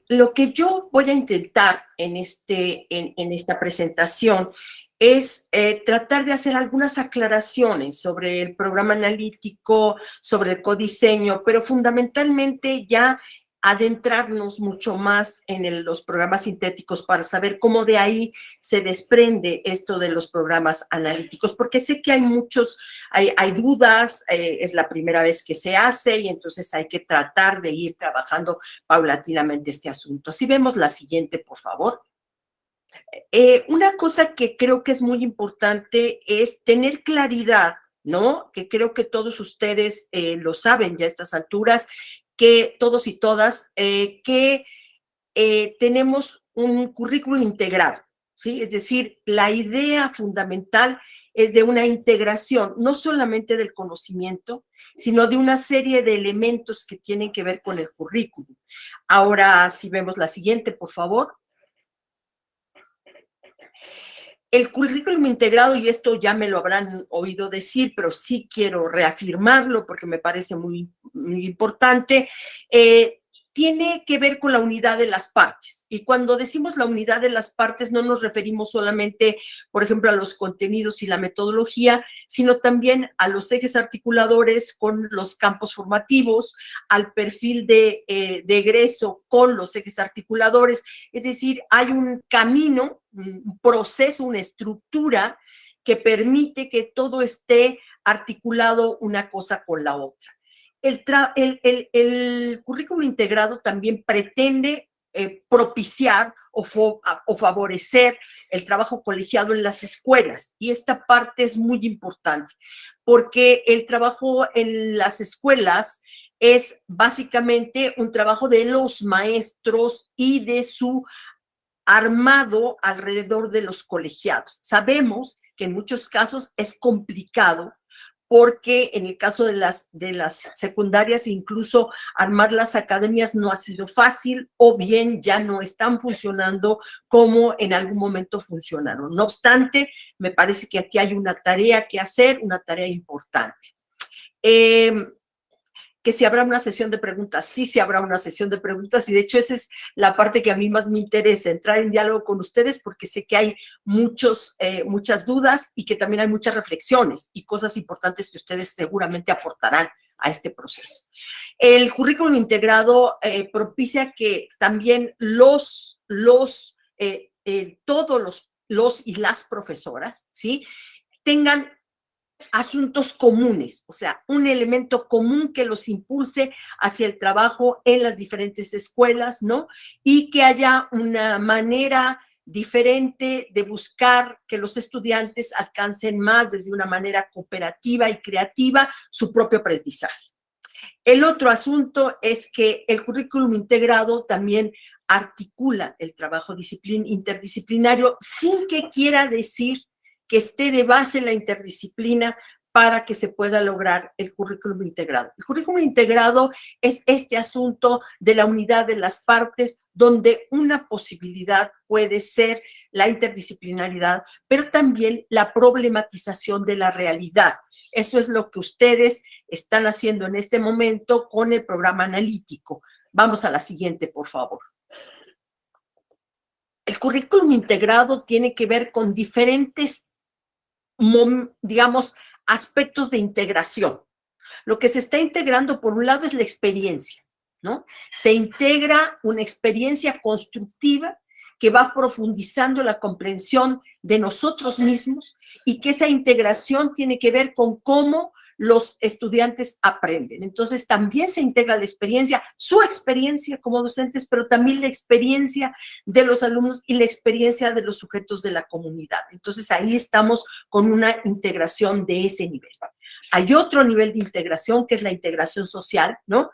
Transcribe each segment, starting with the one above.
Lo que yo voy a intentar en esta presentación es tratar de hacer algunas aclaraciones sobre el programa analítico, sobre el codiseño, pero fundamentalmente ya adentrarnos mucho más en los programas sintéticos para saber cómo de ahí se desprende esto de los programas analíticos, porque sé que hay dudas, es la primera vez que se hace y entonces hay que tratar de ir trabajando paulatinamente este asunto. Si vemos la siguiente, por favor. Una cosa que creo que es muy importante es tener claridad, ¿no? Que creo que todos ustedes lo saben ya a estas alturas, que todos y todas, que tenemos un currículum integrado, ¿sí? Es decir, la idea fundamental es de una integración, no solamente del conocimiento, sino de una serie de elementos que tienen que ver con el currículum. Ahora, si vemos la siguiente, por favor. El currículum integrado, y esto ya me lo habrán oído decir, pero sí quiero reafirmarlo porque me parece muy importante, tiene que ver con la unidad de las partes. Y cuando decimos la unidad de las partes, no nos referimos solamente, por ejemplo, a los contenidos y la metodología, sino también a los ejes articuladores con los campos formativos, al perfil de egreso con los ejes articuladores. Es decir, hay un camino, un proceso, una estructura que permite que todo esté articulado una cosa con la otra. El currículo integrado también pretende propiciar o favorecer el trabajo colegiado en las escuelas. Y esta parte es muy importante, porque el trabajo en las escuelas es básicamente un trabajo de los maestros y de su armado alrededor de los colegiados. Sabemos que en muchos casos es complicado porque en el caso de las secundarias, incluso armar las academias no ha sido fácil o bien ya no están funcionando como en algún momento funcionaron. No obstante, me parece que aquí hay una tarea que hacer, una tarea importante. Que si habrá una sesión de preguntas, sí, sí habrá una sesión de preguntas y de hecho esa es la parte que a mí más me interesa, entrar en diálogo con ustedes porque sé que hay muchas dudas y que también hay muchas reflexiones y cosas importantes que ustedes seguramente aportarán a este proceso. El currículum integrado propicia que también todos los y las profesoras, ¿sí? Tengan asuntos comunes, o sea, un elemento común que los impulse hacia el trabajo en las diferentes escuelas, ¿no? Y que haya una manera diferente de buscar que los estudiantes alcancen más desde una manera cooperativa y creativa su propio aprendizaje. El otro asunto es que el currículum integrado también articula el trabajo interdisciplinario sin que quiera decir que esté de base la interdisciplina para que se pueda lograr el currículum integrado. El currículum integrado es este asunto de la unidad de las partes, donde una posibilidad puede ser la interdisciplinaridad, pero también la problematización de la realidad. Eso es lo que ustedes están haciendo en este momento con el programa analítico. Vamos a la siguiente, por favor. El currículum integrado tiene que ver con diferentes, digamos, aspectos de integración. Lo que se está integrando, por un lado, es la experiencia, ¿no? Se integra una experiencia constructiva que va profundizando la comprensión de nosotros mismos y que esa integración tiene que ver con cómo los estudiantes aprenden. Entonces, también se integra la experiencia, su experiencia como docentes, pero también la experiencia de los alumnos y la experiencia de los sujetos de la comunidad. Entonces, ahí estamos con una integración de ese nivel. Hay otro nivel de integración que es la integración social, ¿no?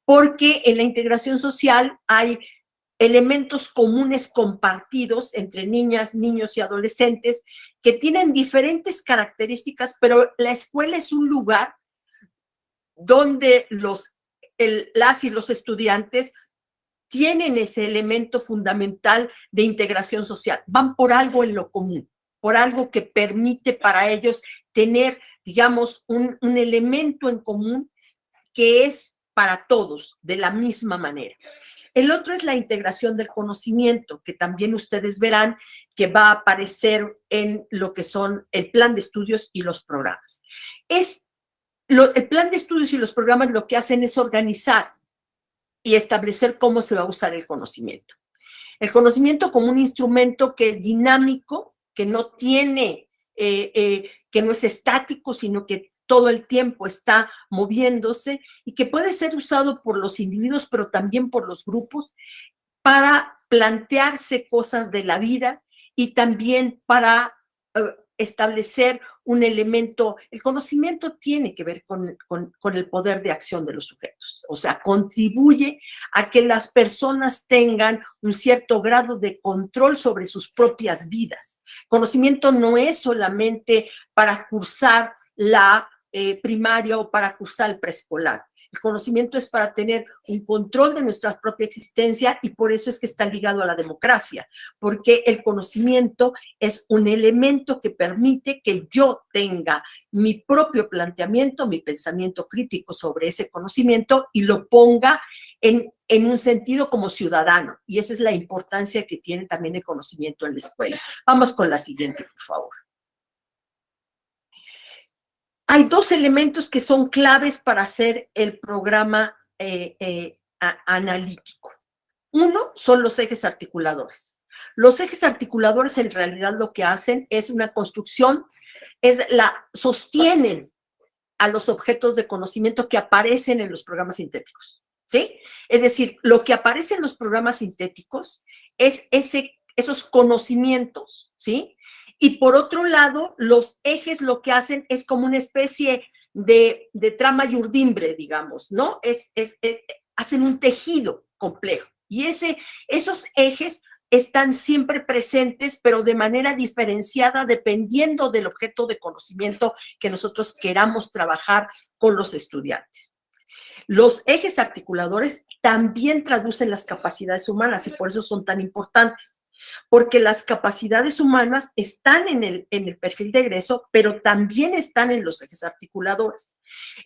Porque en la integración social hay elementos comunes compartidos entre niñas, niños y adolescentes que tienen diferentes características, pero la escuela es un lugar donde las y los estudiantes tienen ese elemento fundamental de integración social. Van por algo en lo común, por algo que permite para ellos tener, digamos, un elemento en común que es para todos de la misma manera. El otro es la integración del conocimiento, que también ustedes verán que va a aparecer en lo que son el plan de estudios y los programas. El plan de estudios y los programas lo que hacen es organizar y establecer cómo se va a usar el conocimiento. El conocimiento como un instrumento que es dinámico, que no tiene, que no es estático, sino que todo el tiempo está moviéndose y que puede ser usado por los individuos, pero también por los grupos, para plantearse cosas de la vida y también para establecer un elemento. El conocimiento tiene que ver con el poder de acción de los sujetos, o sea, contribuye a que las personas tengan un cierto grado de control sobre sus propias vidas. Conocimiento no es solamente para cursar la primaria o para cursar el preescolar. El conocimiento es para tener un control de nuestra propia existencia y por eso es que está ligado a la democracia, porque el conocimiento es un elemento que permite que yo tenga mi propio planteamiento, mi pensamiento crítico sobre ese conocimiento y lo ponga en un sentido como ciudadano. Y esa es la importancia que tiene también el conocimiento en la escuela. Vamos con la siguiente, por favor. Hay dos elementos que son claves para hacer el programa analítico. Uno son los ejes articuladores. Los ejes articuladores en realidad lo que hacen es una construcción, sostienen a los objetos de conocimiento que aparecen en los programas sintéticos, ¿sí? Es decir, lo que aparece en los programas sintéticos es esos conocimientos, ¿sí? Y por otro lado, los ejes lo que hacen es como una especie de trama y urdimbre, digamos, ¿no? Hacen un tejido complejo. Y esos ejes están siempre presentes, pero de manera diferenciada dependiendo del objeto de conocimiento que nosotros queramos trabajar con los estudiantes. Los ejes articuladores también traducen las capacidades humanas y por eso son tan importantes, porque las capacidades humanas están en el perfil de egreso, pero también están en los ejes articuladores.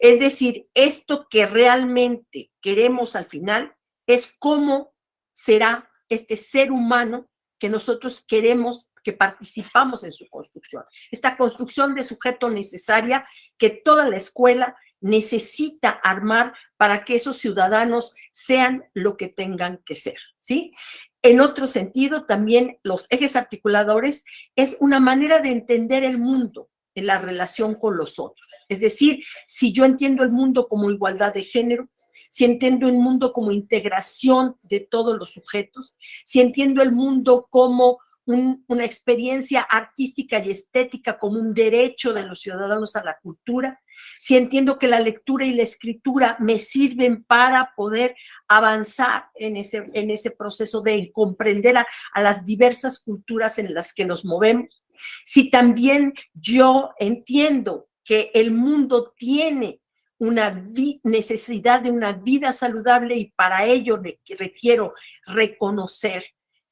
Es decir, esto que realmente queremos al final es cómo será este ser humano que nosotros queremos, que participamos en su construcción. Esta construcción de sujeto necesaria que toda la escuela necesita armar para que esos ciudadanos sean lo que tengan que ser, ¿sí? En otro sentido, también los ejes articuladores es una manera de entender el mundo en la relación con los otros. Es decir, si yo entiendo el mundo como igualdad de género, si entiendo el mundo como integración de todos los sujetos, si entiendo el mundo como una experiencia artística y estética como un derecho de los ciudadanos a la cultura, si entiendo que la lectura y la escritura me sirven para poder avanzar en ese proceso de comprender a las diversas culturas en las que nos movemos, si también yo entiendo que el mundo tiene una necesidad de una vida saludable y para ello requiero reconocer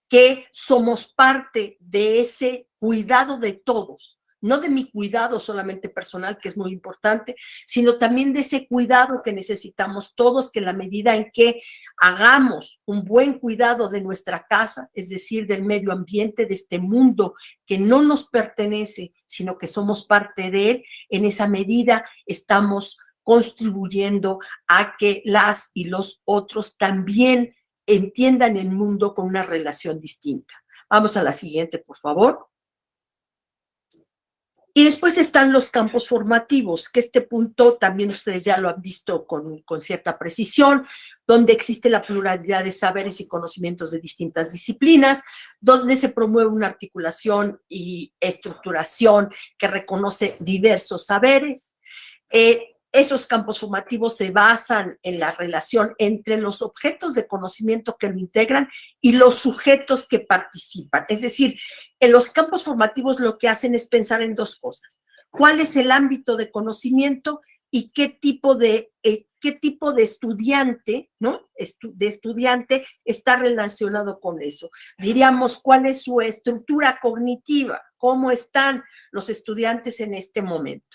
que somos parte de ese cuidado de todos, no de mi cuidado solamente personal, que es muy importante, sino también de ese cuidado que necesitamos todos, que en la medida en que hagamos un buen cuidado de nuestra casa, es decir, del medio ambiente, de este mundo que no nos pertenece, sino que somos parte de él, en esa medida estamos contribuyendo a que las y los otros también entiendan el mundo con una relación distinta. Vamos a la siguiente, por favor. Y después están los campos formativos, que este punto también ustedes ya lo han visto con cierta precisión, donde existe la pluralidad de saberes y conocimientos de distintas disciplinas, donde se promueve una articulación y estructuración que reconoce diversos saberes. Esos campos formativos se basan en la relación entre los objetos de conocimiento que lo integran y los sujetos que participan. Es decir, en los campos formativos lo que hacen es pensar en dos cosas. ¿Cuál es el ámbito de conocimiento y qué tipo de estudiante, ¿no? De estudiante está relacionado con eso? Diríamos, ¿cuál es su estructura cognitiva? ¿Cómo están los estudiantes en este momento?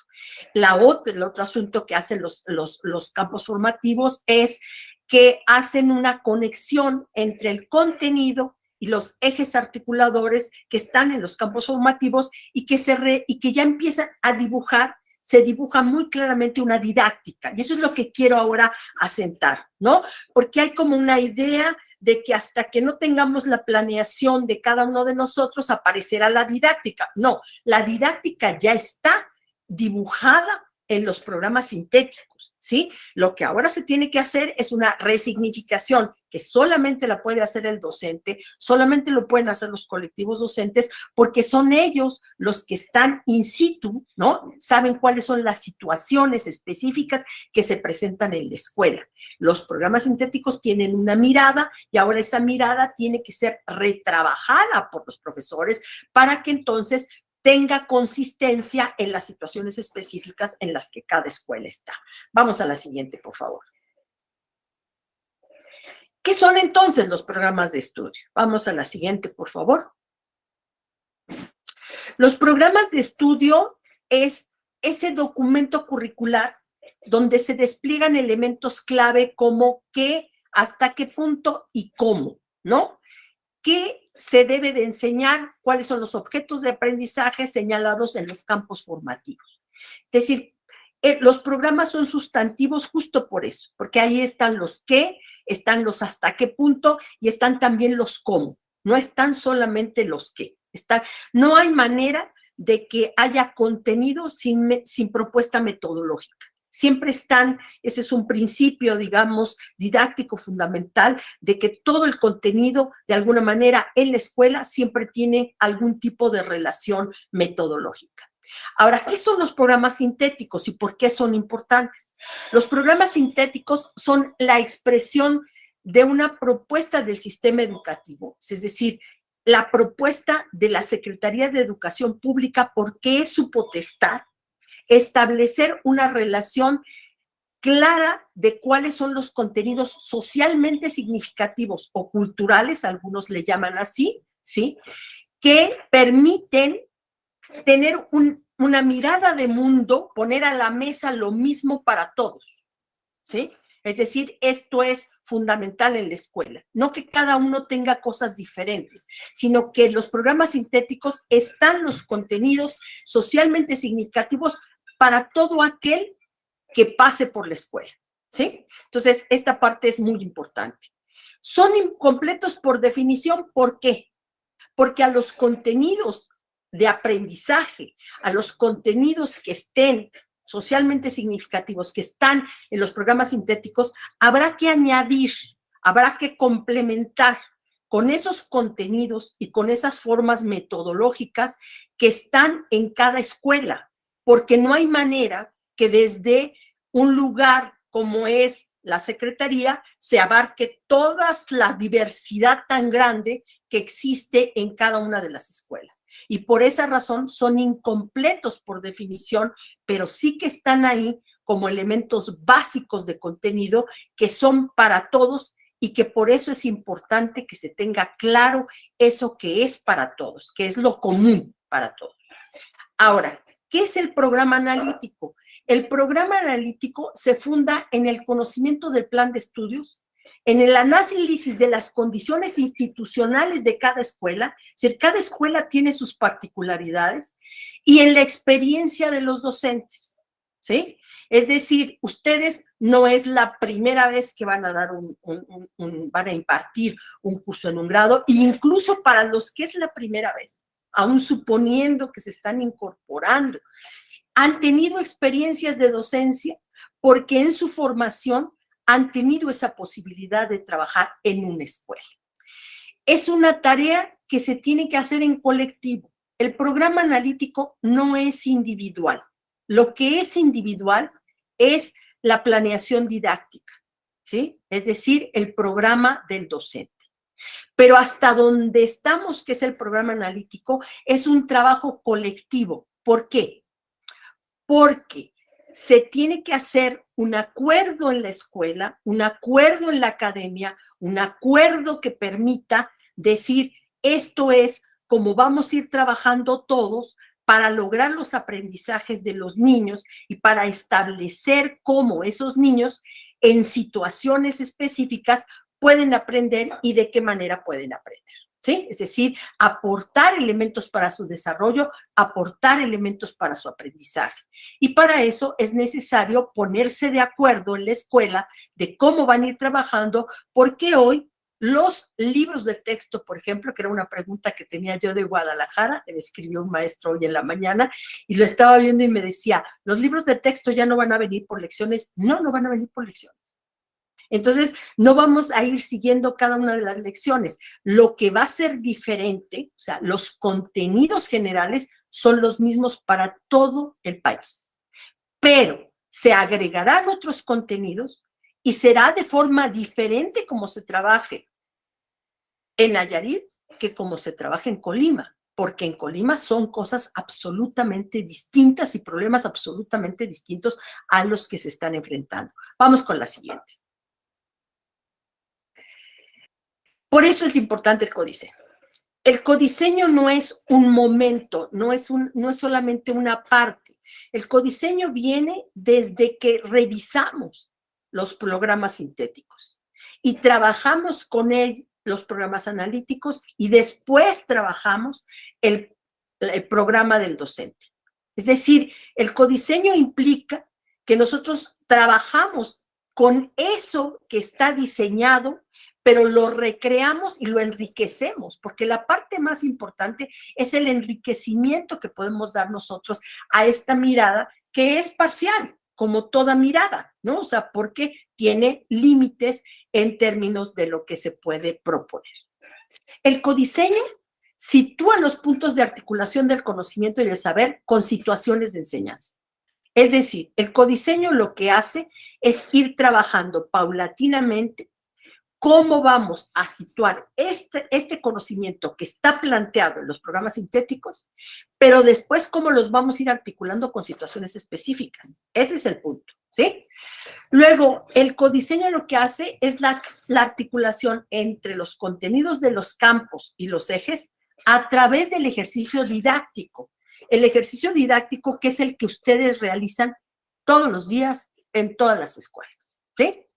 El otro asunto que hacen los campos formativos es que hacen una conexión entre el contenido y los ejes articuladores que están en los campos formativos y que ya empiezan a dibujar, se dibuja muy claramente una didáctica. Y eso es lo que quiero ahora asentar, ¿no? Porque hay como una idea de que hasta que no tengamos la planeación de cada uno de nosotros aparecerá la didáctica. No, la didáctica ya está dibujada en los programas sintéticos, ¿sí? Lo que ahora se tiene que hacer es una resignificación que solamente la puede hacer el docente, solamente lo pueden hacer los colectivos docentes, porque son ellos los que están in situ, ¿no? Saben cuáles son las situaciones específicas que se presentan en la escuela. Los programas sintéticos tienen una mirada y ahora esa mirada tiene que ser retrabajada por los profesores para que entonces tenga consistencia en las situaciones específicas en las que cada escuela está. Vamos a la siguiente, por favor. ¿Qué son entonces los programas de estudio? Vamos a la siguiente, por favor. Los programas de estudio es ese documento curricular donde se despliegan elementos clave como qué, hasta qué punto y cómo, ¿no? ¿Qué se debe de enseñar? ¿Cuáles son los objetos de aprendizaje señalados en los campos formativos? Es decir, los programas son sustantivos justo por eso, porque ahí están los qué, están los hasta qué punto y están también los cómo. No están solamente los qué. No hay manera de que haya contenido sin propuesta metodológica. Siempre están, ese es un principio, digamos, didáctico fundamental, de que todo el contenido, de alguna manera, en la escuela siempre tiene algún tipo de relación metodológica. Ahora, ¿qué son los programas sintéticos y por qué son importantes? Los programas sintéticos son la expresión de una propuesta del sistema educativo, es decir, la propuesta de la Secretaría de Educación Pública, porque es su potestad establecer una relación clara de cuáles son los contenidos socialmente significativos o culturales, algunos le llaman así, ¿sí? Que permiten tener una mirada de mundo, poner a la mesa lo mismo para todos, ¿sí? Es decir, esto es fundamental en la escuela. No que cada uno tenga cosas diferentes, sino que en los programas sintéticos están los contenidos socialmente significativos para todo aquel que pase por la escuela, ¿sí? Entonces, esta parte es muy importante. Son incompletos por definición, ¿por qué? Porque a los contenidos de aprendizaje, a los contenidos que estén socialmente significativos, que están en los programas sintéticos, habrá que añadir, habrá que complementar con esos contenidos y con esas formas metodológicas que están en cada escuela, porque no hay manera que desde un lugar como es la Secretaría se abarque toda la diversidad tan grande que existe en cada una de las escuelas. Y por esa razón son incompletos por definición, pero sí que están ahí como elementos básicos de contenido que son para todos y que por eso es importante que se tenga claro eso que es para todos, que es lo común para todos. Ahora, ¿qué es el programa analítico? El programa analítico se funda en el conocimiento del plan de estudios, en el análisis de las condiciones institucionales de cada escuela, es decir, cada escuela tiene sus particularidades, y en la experiencia de los docentes, ¿sí? Es decir, ustedes no es la primera vez que van a dar van a impartir un curso en un grado, e incluso para los que es la primera vez, aún suponiendo que se están incorporando, han tenido experiencias de docencia porque en su formación han tenido esa posibilidad de trabajar en una escuela. Es una tarea que se tiene que hacer en colectivo. El programa analítico no es individual. Lo que es individual es la planeación didáctica, ¿sí? Es decir, el programa del docente. Pero hasta donde estamos, que es el programa analítico, es un trabajo colectivo. ¿Por qué? Porque se tiene que hacer un acuerdo en la escuela, un acuerdo en la academia, un acuerdo que permita decir, esto es como vamos a ir trabajando todos para lograr los aprendizajes de los niños y para establecer cómo esos niños en situaciones específicas pueden aprender y de qué manera pueden aprender. ¿Sí? Es decir, aportar elementos para su desarrollo, aportar elementos para su aprendizaje. Y para eso es necesario ponerse de acuerdo en la escuela de cómo van a ir trabajando, porque hoy los libros de texto, por ejemplo, que era una pregunta que tenía yo de Guadalajara, me escribió un maestro hoy en la mañana y lo estaba viendo y me decía, los libros de texto ya no van a venir por lecciones. No, no van a venir por lecciones. Entonces, no vamos a ir siguiendo cada una de las lecciones. Lo que va a ser diferente, o sea, los contenidos generales son los mismos para todo el país, pero se agregarán otros contenidos y será de forma diferente como se trabaje en Nayarit que como se trabaja en Colima, porque en Colima son cosas absolutamente distintas y problemas absolutamente distintos a los que se están enfrentando. Vamos con la siguiente. Por eso es importante el codiseño. El codiseño no es un momento, no es solamente una parte. El codiseño viene desde que revisamos los programas sintéticos y trabajamos con él los programas analíticos y después trabajamos el programa del docente. Es decir, el codiseño implica que nosotros trabajamos con eso que está diseñado, pero lo recreamos y lo enriquecemos, porque la parte más importante es el enriquecimiento que podemos dar nosotros a esta mirada que es parcial, como toda mirada, ¿no? O sea, porque tiene límites en términos de lo que se puede proponer. El codiseño sitúa los puntos de articulación del conocimiento y del saber con situaciones de enseñanza. Es decir, el codiseño lo que hace es ir trabajando paulatinamente cómo vamos a situar este conocimiento que está planteado en los programas sintéticos, pero después cómo los vamos a ir articulando con situaciones específicas. Ese es el punto, ¿sí? Luego, el codiseño lo que hace es la articulación entre los contenidos de los campos y los ejes a través del ejercicio didáctico. El ejercicio didáctico que es el que ustedes realizan todos los días en todas las escuelas, ¿sí?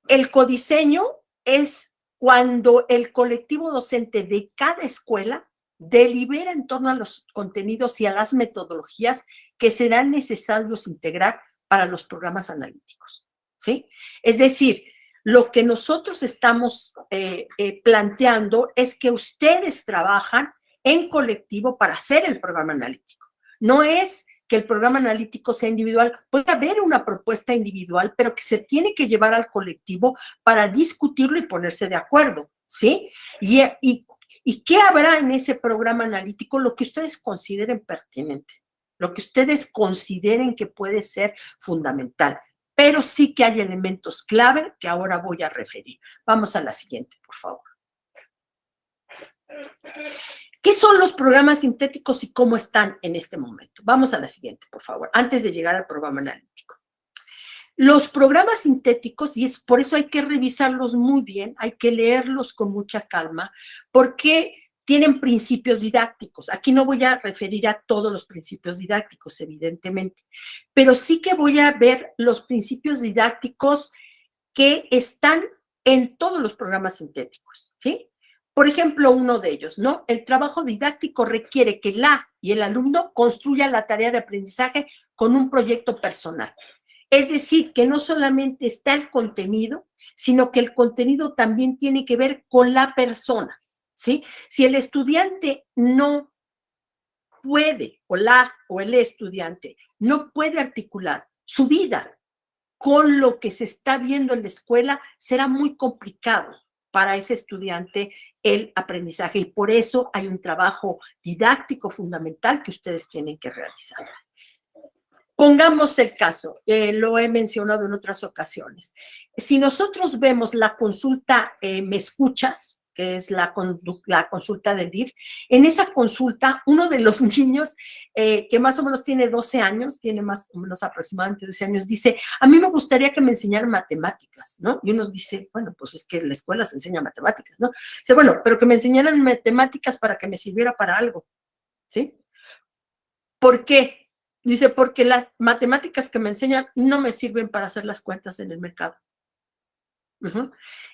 El codiseño es cuando el colectivo docente de cada escuela delibera en torno a los contenidos y a las metodologías que serán necesarios integrar para los programas analíticos, ¿sí? Es decir, lo que nosotros estamos planteando es que ustedes trabajan en colectivo para hacer el programa analítico. No es que el programa analítico sea individual, puede haber una propuesta individual, pero que se tiene que llevar al colectivo para discutirlo y ponerse de acuerdo, ¿sí? ¿Y qué habrá en ese programa analítico? Lo que ustedes consideren pertinente, lo que ustedes consideren que puede ser fundamental, pero sí que hay elementos clave que ahora voy a referir. Vamos a la siguiente, por favor. ¿Qué son los programas sintéticos y cómo están en este momento? Vamos a la siguiente, por favor, antes de llegar al programa analítico. Los programas sintéticos, y es por eso hay que revisarlos muy bien, hay que leerlos con mucha calma, porque tienen principios didácticos. Aquí no voy a referir a todos los principios didácticos, evidentemente, pero sí que voy a ver los principios didácticos que están en todos los programas sintéticos, ¿sí? Por ejemplo, uno de ellos, ¿no? El trabajo didáctico requiere que la y el alumno construyan la tarea de aprendizaje con un proyecto personal. Es decir, que no solamente está el contenido, sino que el contenido también tiene que ver con la persona, ¿sí? Si el estudiante no puede, o el estudiante no puede articular su vida con lo que se está viendo en la escuela, será muy complicado para ese estudiante el aprendizaje y por eso hay un trabajo didáctico fundamental que ustedes tienen que realizar. Pongamos el caso, lo he mencionado en otras ocasiones. Si nosotros vemos la consulta ¿Me escuchas?, que es la consulta del DIF, en esa consulta uno de los niños que más o menos tiene 12 años, tiene más o menos aproximadamente 12 años, dice, a mí me gustaría que me enseñaran matemáticas, ¿no? Y uno dice, bueno, pues es que en la escuela se enseña matemáticas, ¿no? Dice, bueno, pero que me enseñaran matemáticas para que me sirviera para algo, ¿sí? ¿Por qué? Dice, porque las matemáticas que me enseñan no me sirven para hacer las cuentas en el mercado.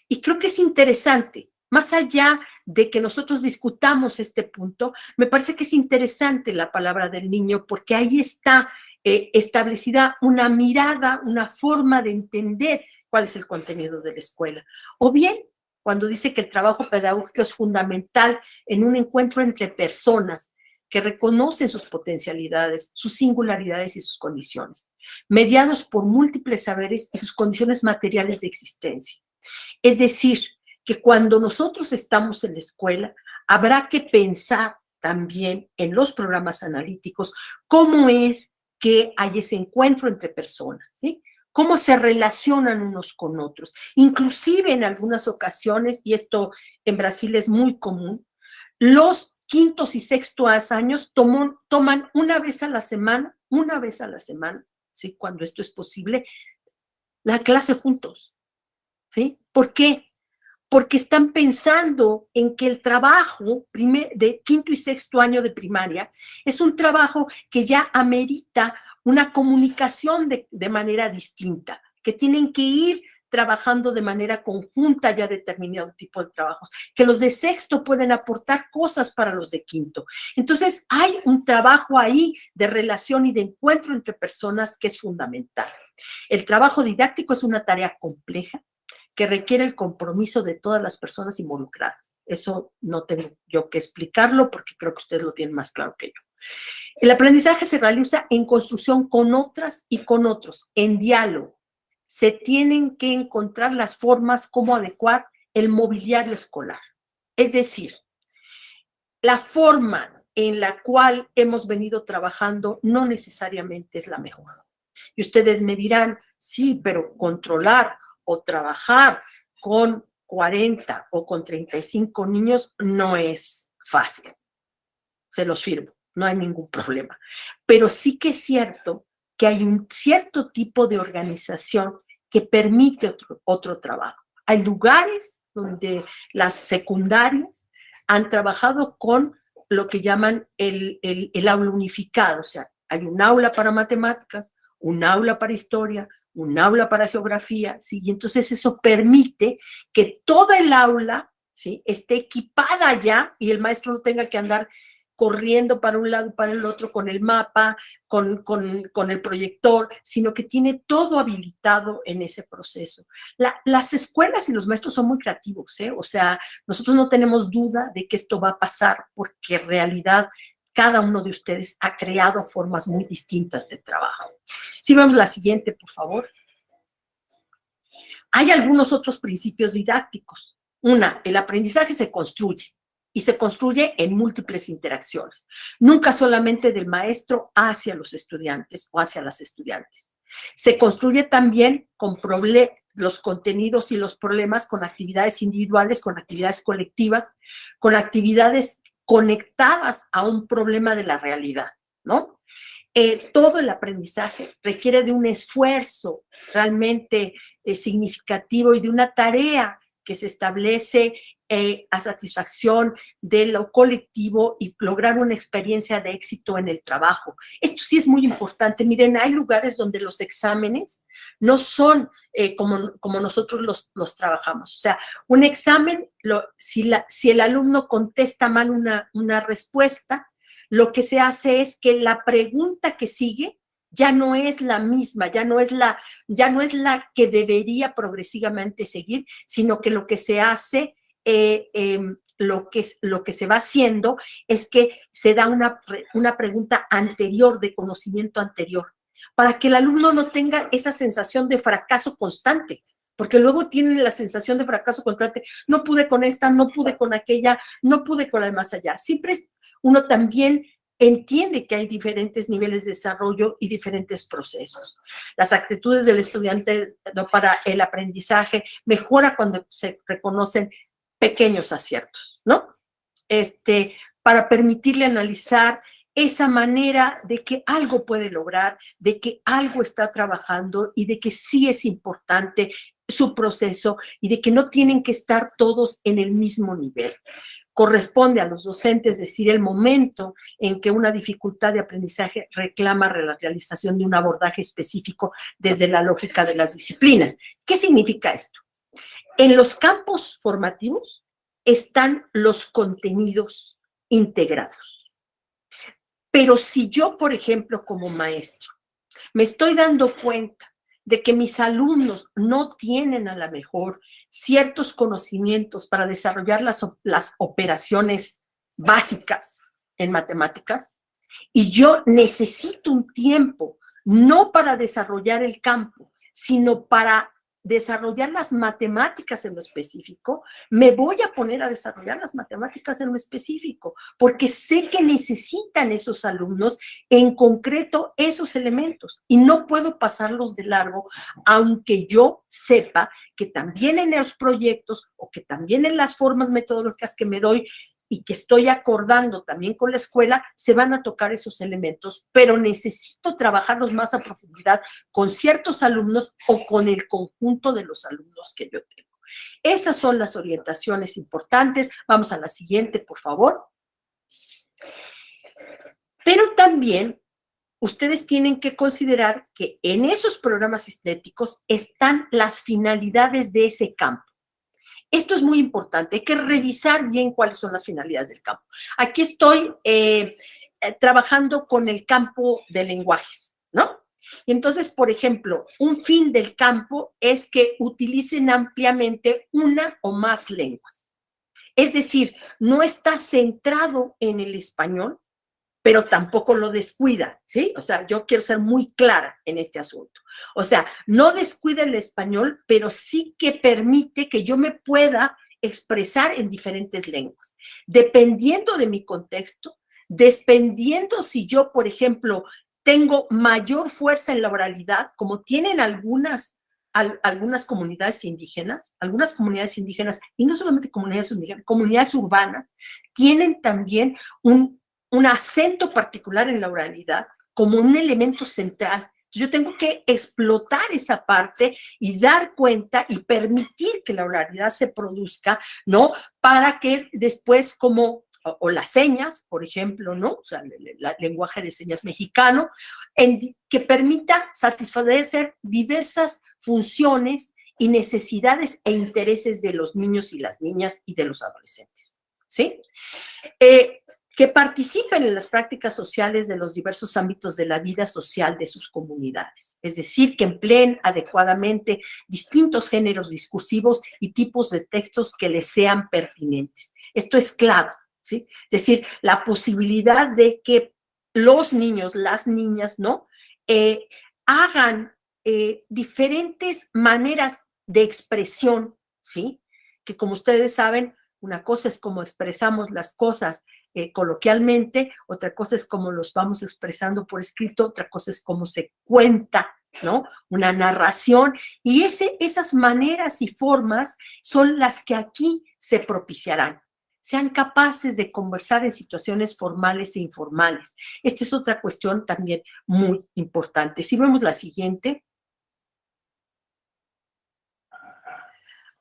Y creo que es interesante, más allá de que nosotros discutamos este punto, me parece que es interesante la palabra del niño porque ahí está establecida una mirada, una forma de entender cuál es el contenido de la escuela. O bien, cuando dice que el trabajo pedagógico es fundamental en un encuentro entre personas que reconocen sus potencialidades, sus singularidades y sus condiciones, mediados por múltiples saberes y sus condiciones materiales de existencia. Es decir, que cuando nosotros estamos en la escuela, habrá que pensar también en los programas analíticos cómo es que hay ese encuentro entre personas, ¿sí? Cómo se relacionan unos con otros. Inclusive en algunas ocasiones, y esto en Brasil es muy común, los quintos y sextos años toman una vez a la semana, ¿sí? Cuando esto es posible, la clase juntos, ¿sí? ¿Por qué? Porque están pensando en que el trabajo de quinto y sexto año de primaria es un trabajo que ya amerita una comunicación de manera distinta, que tienen que ir trabajando de manera conjunta ya determinado tipo de trabajos, que los de sexto pueden aportar cosas para los de quinto. Entonces, hay un trabajo ahí de relación y de encuentro entre personas que es fundamental. El trabajo didáctico es una tarea compleja, que requiere el compromiso de todas las personas involucradas. Eso no tengo yo que explicarlo porque creo que ustedes lo tienen más claro que yo. El aprendizaje se realiza en construcción con otras y con otros, en diálogo. Se tienen que encontrar las formas como adecuar el mobiliario escolar. Es decir, la forma en la cual hemos venido trabajando no necesariamente es la mejor. Y ustedes me dirán, sí, pero controlar o trabajar con 40 o con 35 niños no es fácil. Se los firmo, no hay ningún problema. Pero sí que es cierto que hay un cierto tipo de organización que permite otro trabajo. Hay lugares donde las secundarias han trabajado con lo que llaman el aula unificado, o sea, hay un aula para matemáticas, un aula para historia, un aula para geografía, ¿sí? Y entonces eso permite que toda el aula, ¿sí?, esté equipada ya y el maestro no tenga que andar corriendo para un lado y para el otro con el mapa, con el proyector, sino que tiene todo habilitado en ese proceso. Las escuelas y los maestros son muy creativos, ¿eh? O sea, nosotros no tenemos duda de que esto va a pasar porque en realidad cada uno de ustedes ha creado formas muy distintas de trabajo. Si vemos la siguiente, por favor. Hay algunos otros principios didácticos. Una, el aprendizaje se construye y se construye en múltiples interacciones, nunca solamente del maestro hacia los estudiantes o hacia las estudiantes. Se construye también con los contenidos y los problemas con actividades individuales, con actividades colectivas, con actividades conectadas a un problema de la realidad, ¿no? Todo el aprendizaje requiere de un esfuerzo realmente significativo y de una tarea que se establece a satisfacción de lo colectivo y lograr una experiencia de éxito en el trabajo. Esto sí es muy importante. Miren, hay lugares donde los exámenes no son como nosotros los trabajamos. O sea, un examen, si el alumno contesta mal una respuesta, lo que se hace es que la pregunta que sigue ya no es la misma, ya no es la que debería progresivamente seguir, sino que lo que se hace, lo que se va haciendo es que se da una pregunta anterior, de conocimiento anterior, para que el alumno no tenga esa sensación de fracaso constante, porque luego tienen la sensación de fracaso constante, no pude con esta, no pude con aquella, no pude con la de más allá. Siempre uno también entiende que hay diferentes niveles de desarrollo y diferentes procesos. Las actitudes del estudiante para el aprendizaje mejora cuando se reconocen pequeños aciertos, ¿no? Para permitirle analizar esa manera de que algo puede lograr, de que algo está trabajando y de que sí es importante su proceso y de que no tienen que estar todos en el mismo nivel. corresponde a los docentes decir el momento en que una dificultad de aprendizaje reclama la realización de un abordaje específico desde la lógica de las disciplinas. ¿Qué significa esto? En los campos formativos están los contenidos integrados. Pero si yo, por ejemplo, como maestro, me estoy dando cuenta de que mis alumnos no tienen a lo mejor ciertos conocimientos para desarrollar las operaciones básicas en matemáticas, y yo necesito un tiempo, no para desarrollar el campo, sino para desarrollar las matemáticas en lo específico, me voy a poner a desarrollar las matemáticas en lo específico, porque sé que necesitan esos alumnos en concreto esos elementos y no puedo pasarlos de largo, aunque yo sepa que también en los proyectos o que también en las formas metodológicas que me doy y que estoy acordando también con la escuela, se van a tocar esos elementos, pero necesito trabajarlos más a profundidad con ciertos alumnos o con el conjunto de los alumnos que yo tengo. Esas son las orientaciones importantes. Vamos a la siguiente, por favor. Pero también ustedes tienen que considerar que en esos programas estéticos están las finalidades de ese campo. Esto es muy importante, hay que revisar bien cuáles son las finalidades del campo. Aquí estoy trabajando con el campo de lenguajes, ¿no? Y entonces, por ejemplo, un fin del campo es que utilicen ampliamente una o más lenguas. Es decir, no está centrado en el español, pero tampoco lo descuida, ¿sí? O sea, yo quiero ser muy clara en este asunto. O sea, no descuida el español, pero sí que permite que yo me pueda expresar en diferentes lenguas, dependiendo de mi contexto, dependiendo si yo, por ejemplo, tengo mayor fuerza en la oralidad, como tienen algunas comunidades indígenas, y no solamente comunidades indígenas, comunidades urbanas, tienen también un acento particular en la oralidad como un elemento central. Yo tengo que explotar esa parte y dar cuenta y permitir que la oralidad se produzca, ¿no? Para que después o las señas, por ejemplo, ¿no? O sea, el lenguaje de señas mexicano, que permita satisfacer diversas funciones y necesidades e intereses de los niños y las niñas y de los adolescentes, ¿sí? Que participen en las prácticas sociales de los diversos ámbitos de la vida social de sus comunidades, es decir, que empleen adecuadamente distintos géneros discursivos y tipos de textos que les sean pertinentes. Esto es clave, ¿sí? Es decir, la posibilidad de que los niños, las niñas, ¿no? Hagan diferentes maneras de expresión, ¿sí? Que como ustedes saben, una cosa es cómo expresamos las cosas coloquialmente, otra cosa es cómo los vamos expresando por escrito, otra cosa es cómo se cuenta, ¿no? Una narración, y esas maneras y formas son las que aquí se propiciarán. Sean capaces de conversar en situaciones formales e informales. Esta es otra cuestión también muy importante. Si vemos la siguiente.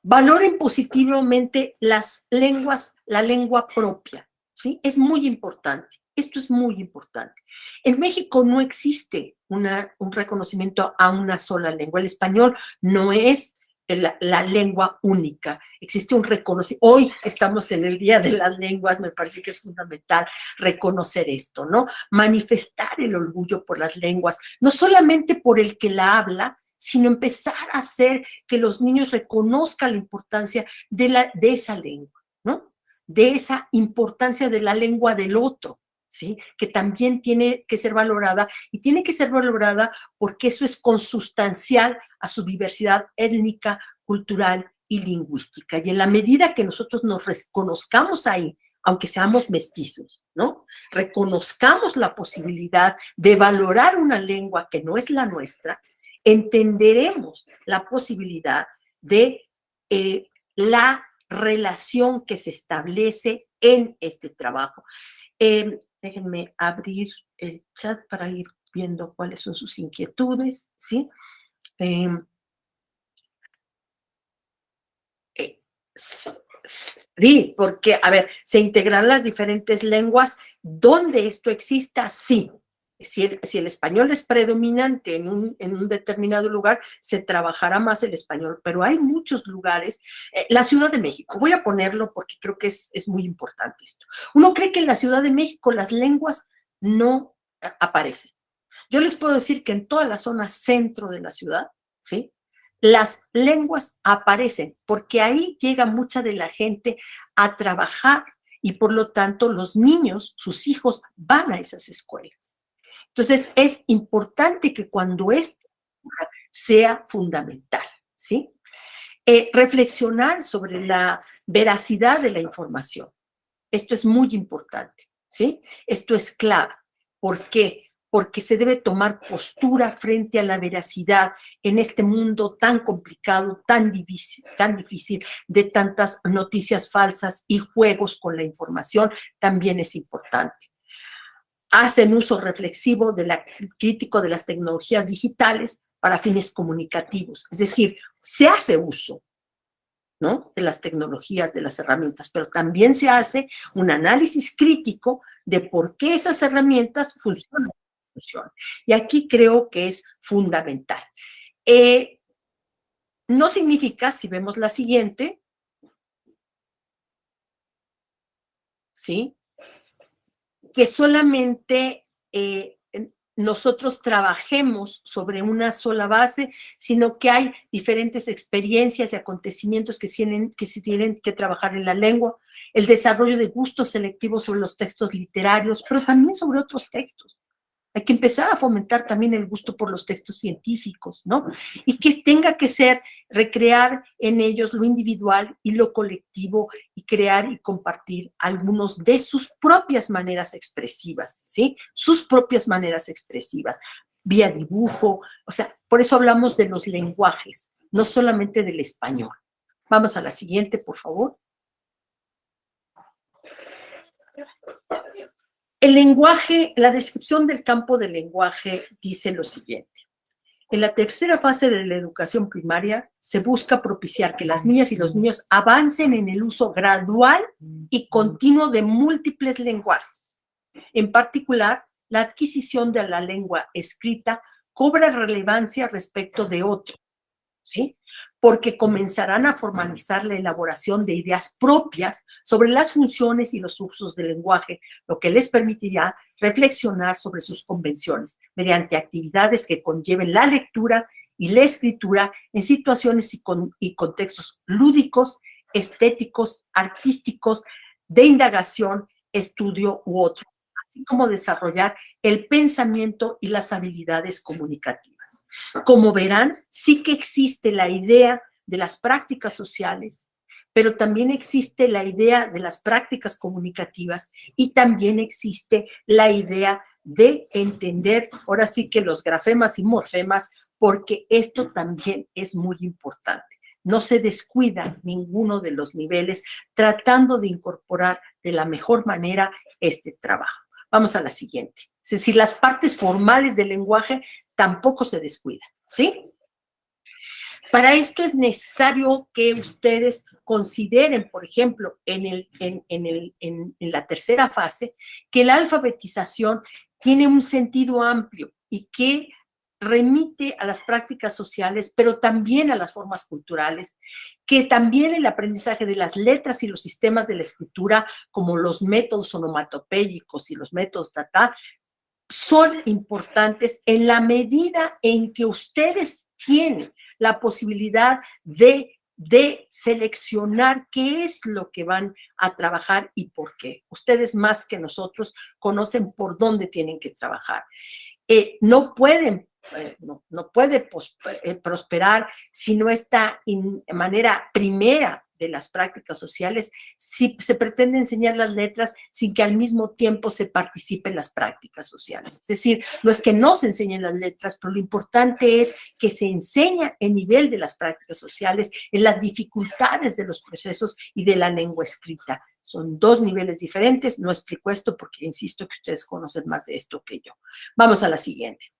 Valoren positivamente las lenguas, la lengua propia, ¿sí? Es muy importante. Esto es muy importante. En México no existe un reconocimiento a una sola lengua. El español no es la lengua única. Existe un reconocimiento. Hoy estamos en el Día de las Lenguas, me parece que es fundamental reconocer esto, ¿no? Manifestar el orgullo por las lenguas, no solamente por el que la habla, sino empezar a hacer que los niños reconozcan la importancia de esa lengua, ¿no? De esa importancia de la lengua del otro, ¿sí? Que también tiene que ser valorada, y tiene que ser valorada porque eso es consustancial a su diversidad étnica, cultural y lingüística. Y en la medida que nosotros nos reconozcamos ahí, aunque seamos mestizos, ¿no? Reconozcamos la posibilidad de valorar una lengua que no es la nuestra, entenderemos la posibilidad de la relación que se establece en este trabajo. Déjenme abrir el chat para ir viendo cuáles son sus inquietudes, ¿sí? Sí, porque, a ver, se integran las diferentes lenguas. ¿Donde esto exista? Sí. Si el español es predominante en un determinado lugar, se trabajará más el español, pero hay muchos lugares. La Ciudad de México, voy a ponerlo porque creo que es muy importante esto. Uno cree que en la Ciudad de México las lenguas no aparecen. Yo les puedo decir que en toda la zona centro de la ciudad, ¿sí? Las lenguas aparecen porque ahí llega mucha de la gente a trabajar y por lo tanto los niños, sus hijos, van a esas escuelas. Entonces es importante que cuando esto sea fundamental, ¿sí? Reflexionar sobre la veracidad de la información. Esto es muy importante, ¿sí? Esto es clave. ¿Por qué? Porque se debe tomar postura frente a la veracidad en este mundo tan complicado, tan difícil, de tantas noticias falsas y juegos con la información, también es importante. Hacen uso reflexivo crítico de las tecnologías digitales para fines comunicativos. Es decir, se hace uso, ¿no?, de las tecnologías, de las herramientas, pero también se hace un análisis crítico de por qué esas herramientas funcionan. Y aquí creo que es fundamental. No significa, si vemos la siguiente, ¿sí?, que solamente nosotros trabajemos sobre una sola base, sino que hay diferentes experiencias y acontecimientos que se tienen que trabajar en la lengua, el desarrollo de gustos selectivos sobre los textos literarios, pero también sobre otros textos. Hay que empezar a fomentar también el gusto por los textos científicos, ¿no? Y que tenga que ser recrear en ellos lo individual y lo colectivo y crear y compartir algunos de sus propias maneras expresivas, ¿sí? Sus propias maneras expresivas, vía dibujo, o sea, por eso hablamos de los lenguajes, no solamente del español. Vamos a la siguiente, por favor. El lenguaje, la descripción del campo del lenguaje dice lo siguiente. En la tercera fase de la educación primaria se busca propiciar que las niñas y los niños avancen en el uso gradual y continuo de múltiples lenguajes. En particular, la adquisición de la lengua escrita cobra relevancia respecto de otros, ¿sí?, porque comenzarán a formalizar la elaboración de ideas propias sobre las funciones y los usos del lenguaje, lo que les permitirá reflexionar sobre sus convenciones mediante actividades que conlleven la lectura y la escritura en situaciones y contextos lúdicos, estéticos, artísticos, de indagación, estudio u otro, así como desarrollar el pensamiento y las habilidades comunicativas. Como verán, sí que existe la idea de las prácticas sociales, pero también existe la idea de las prácticas comunicativas y también existe la idea de entender, ahora sí que los grafemas y morfemas, porque esto también es muy importante. No se descuida ninguno de los niveles tratando de incorporar de la mejor manera este trabajo. Vamos a la siguiente. Es decir, las partes formales del lenguaje tampoco se descuidan, ¿sí? Para esto es necesario que ustedes consideren, por ejemplo, en la tercera fase, que la alfabetización tiene un sentido amplio y que remite a las prácticas sociales, pero también a las formas culturales, que también el aprendizaje de las letras y los sistemas de la escritura, como los métodos onomatopéyicos y los métodos son importantes en la medida en que ustedes tienen la posibilidad de seleccionar qué es lo que van a trabajar y por qué. Ustedes más que nosotros conocen por dónde tienen que trabajar. No pueden, no puede prosperar si no está en manera primera de las prácticas sociales, si se pretende enseñar las letras sin que al mismo tiempo se participe en las prácticas sociales. Es decir, no es que no se enseñen las letras, pero lo importante es que se enseña el nivel de las prácticas sociales, en las dificultades de los procesos y de la lengua escrita. Son dos niveles diferentes, no explico esto porque insisto que ustedes conocen más de esto que yo. Vamos a la siguiente.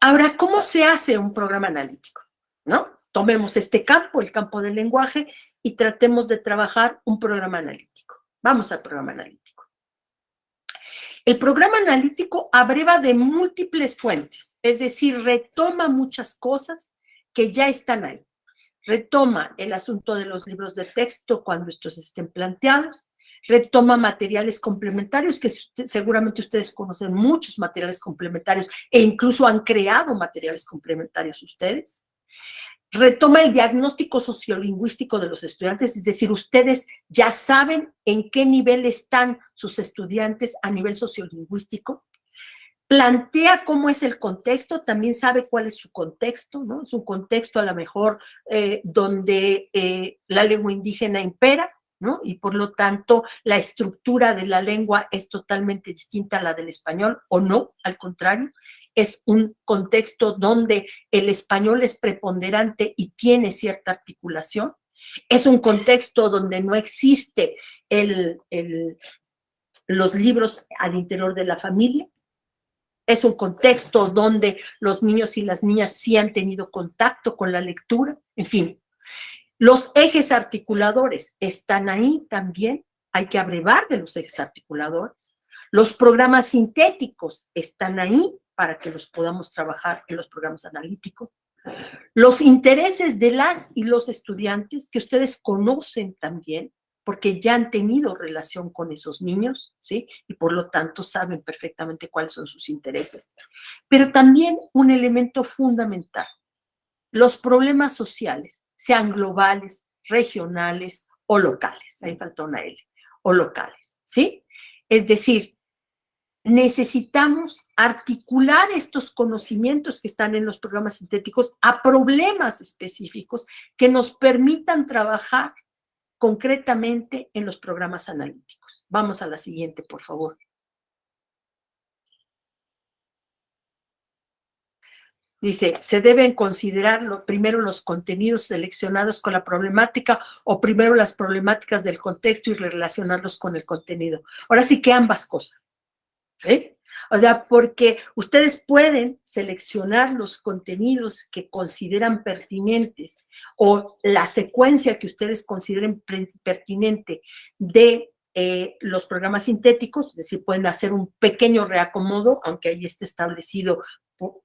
Ahora, ¿cómo se hace un programa analítico? ¿No? tomemos este campo, el campo del lenguaje, y tratemos de trabajar un programa analítico. Vamos al programa analítico. El programa analítico abreva de múltiples fuentes, es decir, retoma muchas cosas que ya están ahí. Retoma el asunto de los libros de texto cuando estos estén planteados, retoma materiales complementarios, que seguramente ustedes conocen muchos materiales complementarios e incluso han creado materiales complementarios ustedes. Retoma el diagnóstico sociolingüístico de los estudiantes, es decir, ustedes ya saben en qué nivel están sus estudiantes a nivel sociolingüístico. Plantea cómo es el contexto, también sabe cuál es su contexto, ¿no? Es un contexto a lo mejor donde la lengua indígena impera, ¿no? Y por lo tanto la estructura de la lengua es totalmente distinta a la del español, o no, al contrario. Es un contexto donde el español es preponderante y tiene cierta articulación. Es un contexto donde no existe los libros al interior de la familia. Es un contexto donde los niños y las niñas sí han tenido contacto con la lectura. En fin, los ejes articuladores están ahí también. Hay que abrevar de los ejes articuladores. Los programas sintéticos están ahí para que los podamos trabajar en los programas analíticos. Los intereses de las y los estudiantes, que ustedes conocen también, porque ya han tenido relación con esos niños, ¿sí? Y por lo tanto saben perfectamente cuáles son sus intereses. Pero también un elemento fundamental, los problemas sociales, sean globales, regionales o locales. Ahí faltó una L, o locales, ¿sí? Es decir, necesitamos articular estos conocimientos que están en los programas sintéticos a problemas específicos que nos permitan trabajar concretamente en los programas analíticos. Vamos a la siguiente, por favor. Dice, se deben considerar primero los contenidos seleccionados con la problemática o primero las problemáticas del contexto y relacionarlos con el contenido. Ahora sí que ambas cosas, ¿sí? O sea, porque ustedes pueden seleccionar los contenidos que consideran pertinentes o la secuencia que ustedes consideren pertinente de los programas sintéticos, es decir, pueden hacer un pequeño reacomodo, aunque ahí esté establecido,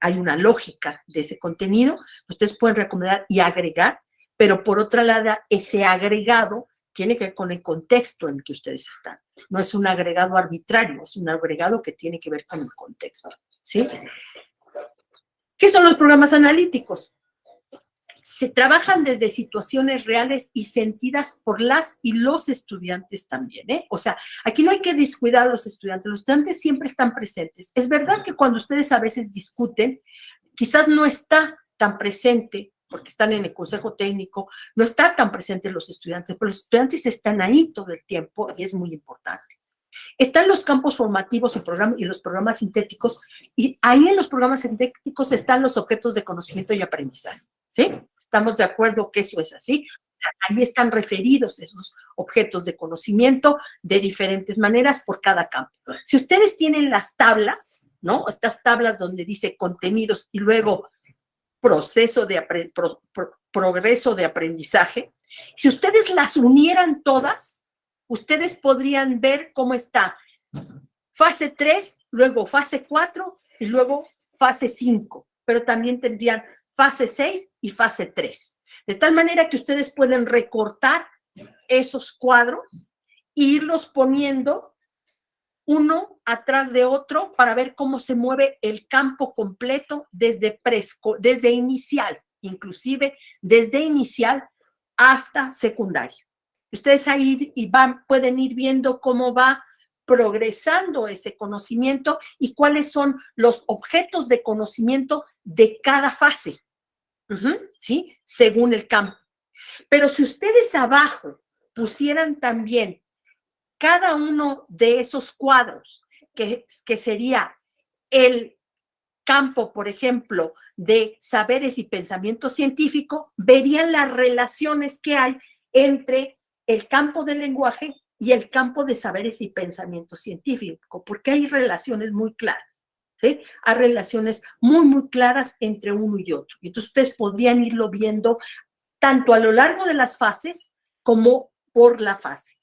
hay una lógica de ese contenido, ustedes pueden recomendar y agregar, pero por otra lado, ese agregado tiene que ver con el contexto en el que ustedes están. No es un agregado arbitrario, es un agregado que tiene que ver con el contexto, ¿sí? ¿Qué son los programas analíticos? Se trabajan desde situaciones reales y sentidas por las y los estudiantes también, ¿eh? O sea, aquí no hay que descuidar a los estudiantes siempre están presentes. Es verdad que cuando ustedes a veces discuten, quizás no está tan presente, porque están en el consejo técnico, no está tan presente los estudiantes, pero los estudiantes están ahí todo el tiempo y es muy importante. Están los campos formativos y los programas sintéticos, y ahí en los programas sintéticos están los objetos de conocimiento y aprendizaje, ¿sí? Estamos de acuerdo que eso es así. Ahí están referidos esos objetos de conocimiento de diferentes maneras por cada campo. Si ustedes tienen las tablas, ¿no? Estas tablas donde dice contenidos y luego progreso de aprendizaje, si ustedes las unieran todas, ustedes podrían ver cómo está fase 3, luego fase 4 y luego fase 5, pero también tendrían fase 6 y fase 3. De tal manera que ustedes pueden recortar esos cuadros e irlos poniendo uno atrás de otro para ver cómo se mueve el campo completo desde inicial, inclusive desde inicial hasta secundaria. Ustedes ahí pueden ir viendo cómo va progresando ese conocimiento y cuáles son los objetos de conocimiento de cada fase, ¿sí? Según el campo. Pero si ustedes abajo pusieran también cada uno de esos cuadros, que sería el campo, por ejemplo, de saberes y pensamiento científico, verían las relaciones que hay entre el campo del lenguaje y el campo de saberes y pensamiento científico, porque hay relaciones muy claras, ¿sí? Hay relaciones muy, muy claras entre uno y otro. Y entonces ustedes podrían irlo viendo tanto a lo largo de las fases como por la fase.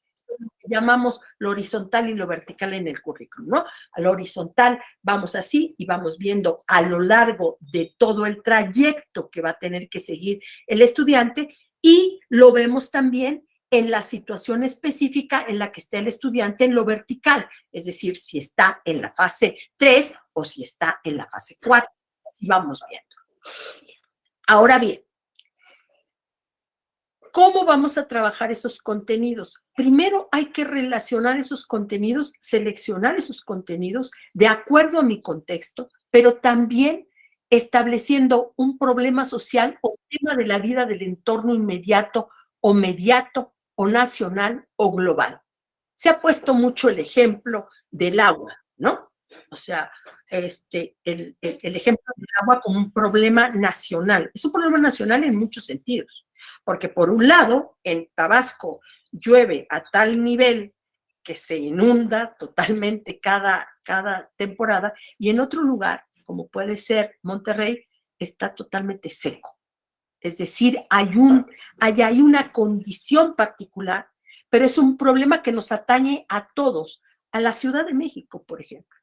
Llamamos lo horizontal y lo vertical en el currículum, ¿no? A lo horizontal vamos así y vamos viendo a lo largo de todo el trayecto que va a tener que seguir el estudiante y lo vemos también en la situación específica en la que está el estudiante en lo vertical, es decir, si está en la fase 3 o si está en la fase 4. Así vamos viendo. Ahora bien, ¿cómo vamos a trabajar esos contenidos? Primero hay que relacionar esos contenidos, seleccionar esos contenidos de acuerdo a mi contexto, pero también estableciendo un problema social o tema de la vida del entorno inmediato o nacional o global. Se ha puesto mucho el ejemplo del agua, ¿no? O sea, el ejemplo del agua como un problema nacional. Es un problema nacional en muchos sentidos, porque por un lado, en Tabasco llueve a tal nivel que se inunda totalmente cada temporada, y en otro lugar, como puede ser Monterrey, está totalmente seco. Es decir, hay una condición particular, pero es un problema que nos atañe a todos, a la Ciudad de México, por ejemplo.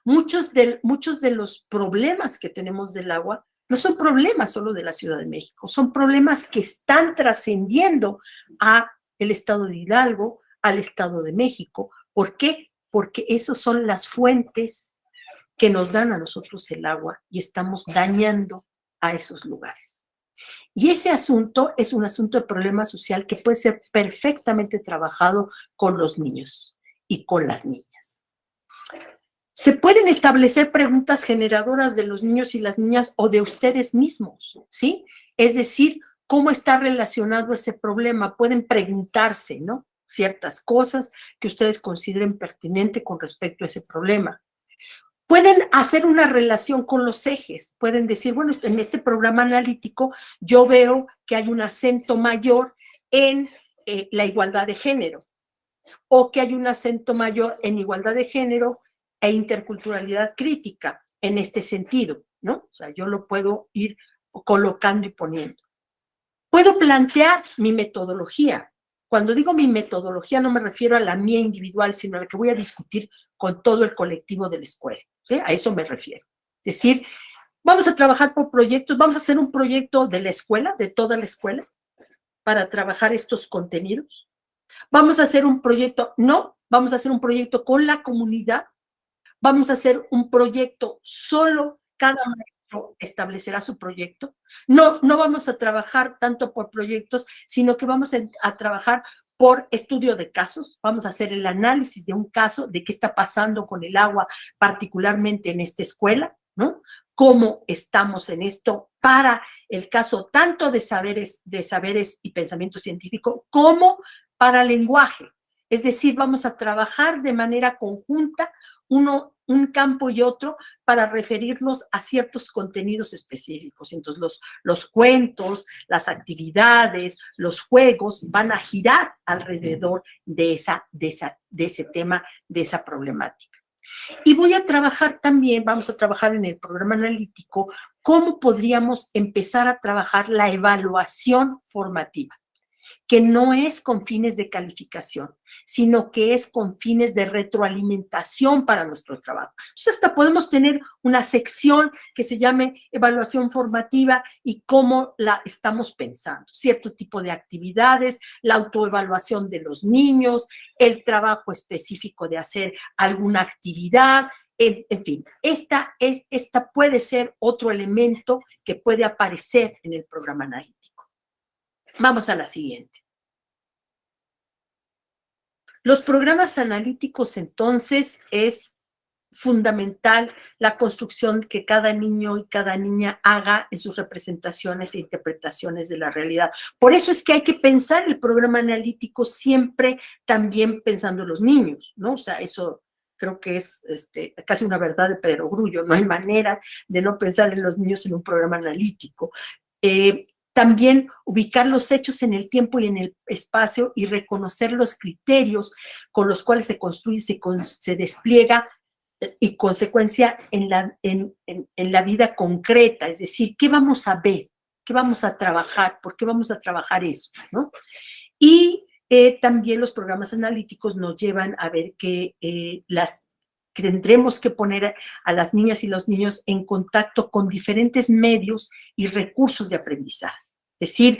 Muchos de los problemas que tenemos del agua no son problemas solo de la Ciudad de México, son problemas que están trascendiendo a el estado de Hidalgo, al estado de México. ¿Por qué? Porque esas son las fuentes que nos dan a nosotros el agua y estamos dañando a esos lugares. Y ese asunto es un asunto de problema social que puede ser perfectamente trabajado con los niños y con las niñas. Se pueden establecer preguntas generadoras de los niños y las niñas o de ustedes mismos, ¿sí? Es decir, ¿cómo está relacionado ese problema? Pueden preguntarse, ¿no? Ciertas cosas que ustedes consideren pertinente con respecto a ese problema. Pueden hacer una relación con los ejes, pueden decir, bueno, en este programa analítico yo veo que hay un acento mayor en la igualdad de género, o que hay un acento mayor en igualdad de género e interculturalidad crítica en este sentido, ¿no? O sea, yo lo puedo ir colocando y poniendo. Puedo plantear mi metodología. Cuando digo mi metodología no me refiero a la mía individual, sino a la que voy a discutir con todo el colectivo de la escuela, ¿sí? A eso me refiero. Es decir, vamos a trabajar por proyectos, vamos a hacer un proyecto de la escuela, de toda la escuela, para trabajar estos contenidos. Vamos a hacer un proyecto, no, vamos a hacer un proyecto con la comunidad, vamos a hacer un proyecto solo, cada maestro establecerá su proyecto. No vamos a trabajar tanto por proyectos, sino que vamos a trabajar por estudio de casos. Vamos a hacer el análisis de un caso, de qué está pasando con el agua, particularmente en esta escuela, ¿no? Cómo estamos en esto para el caso tanto de saberes y pensamiento científico como para lenguaje. Es decir, vamos a trabajar de manera conjunta un campo y otro para referirnos a ciertos contenidos específicos. Entonces, los cuentos, las actividades, los juegos van a girar alrededor de ese tema, de esa problemática. Y voy a trabajar también, vamos a trabajar en el programa analítico, cómo podríamos empezar a trabajar la evaluación formativa, que no es con fines de calificación, sino que es con fines de retroalimentación para nuestro trabajo. Entonces, hasta podemos tener una sección que se llame evaluación formativa y cómo la estamos pensando. Cierto tipo de actividades, la autoevaluación de los niños, el trabajo específico de hacer alguna actividad, en fin, esta puede ser otro elemento que puede aparecer en el programa analítico. Vamos a la siguiente. Los programas analíticos, entonces, es fundamental la construcción que cada niño y cada niña haga en sus representaciones e interpretaciones de la realidad. Por eso es que hay que pensar el programa analítico siempre también pensando en los niños, ¿no? O sea, eso creo que es casi una verdad de perogrullo. No hay manera de no pensar en los niños en un programa analítico. También ubicar los hechos en el tiempo y en el espacio y reconocer los criterios con los cuales se construye y se despliega y consecuencia en la vida concreta, es decir, ¿qué vamos a ver? ¿Qué vamos a trabajar? ¿Por qué vamos a trabajar eso? ¿No? Y también los programas analíticos nos llevan a ver que tendremos que poner a las niñas y los niños en contacto con diferentes medios y recursos de aprendizaje. Es decir,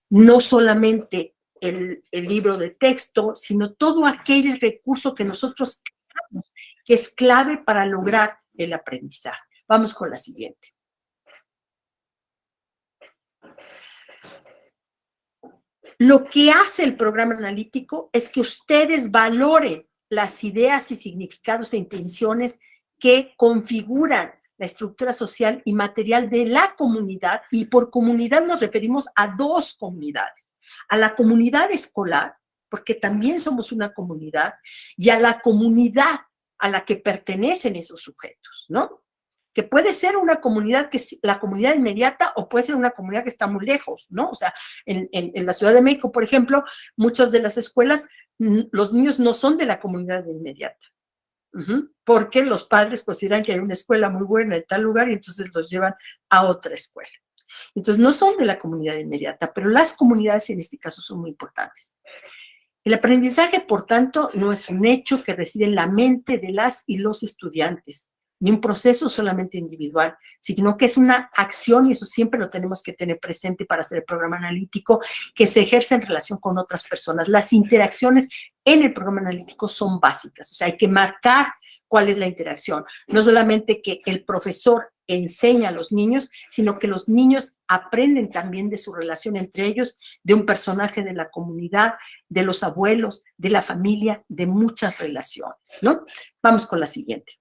no solamente el libro de texto, sino todo aquel recurso que nosotros creamos, que es clave para lograr el aprendizaje. Vamos con la siguiente. Lo que hace el programa analítico es que ustedes valoren las ideas y significados e intenciones que configuran la estructura social y material de la comunidad, y por comunidad nos referimos a dos comunidades, a la comunidad escolar, porque también somos una comunidad, y a la comunidad a la que pertenecen esos sujetos, ¿no? Que puede ser una comunidad que es la comunidad inmediata o puede ser una comunidad que está muy lejos, ¿no? O sea, en la Ciudad de México, por ejemplo, muchas de las escuelas, los niños no son de la comunidad inmediata, porque los padres consideran que hay una escuela muy buena en tal lugar y entonces los llevan a otra escuela. Entonces, no son de la comunidad inmediata, pero las comunidades en este caso son muy importantes. El aprendizaje, por tanto, no es un hecho que reside en la mente de las y los estudiantes, ni un proceso solamente individual, sino que es una acción, y eso siempre lo tenemos que tener presente para hacer el programa analítico, que se ejerce en relación con otras personas. Las interacciones en el programa analítico son básicas, o sea, hay que marcar cuál es la interacción. No solamente que el profesor enseña a los niños, sino que los niños aprenden también de su relación entre ellos, de un personaje de la comunidad, de los abuelos, de la familia, de muchas relaciones, ¿no? Vamos con la siguiente.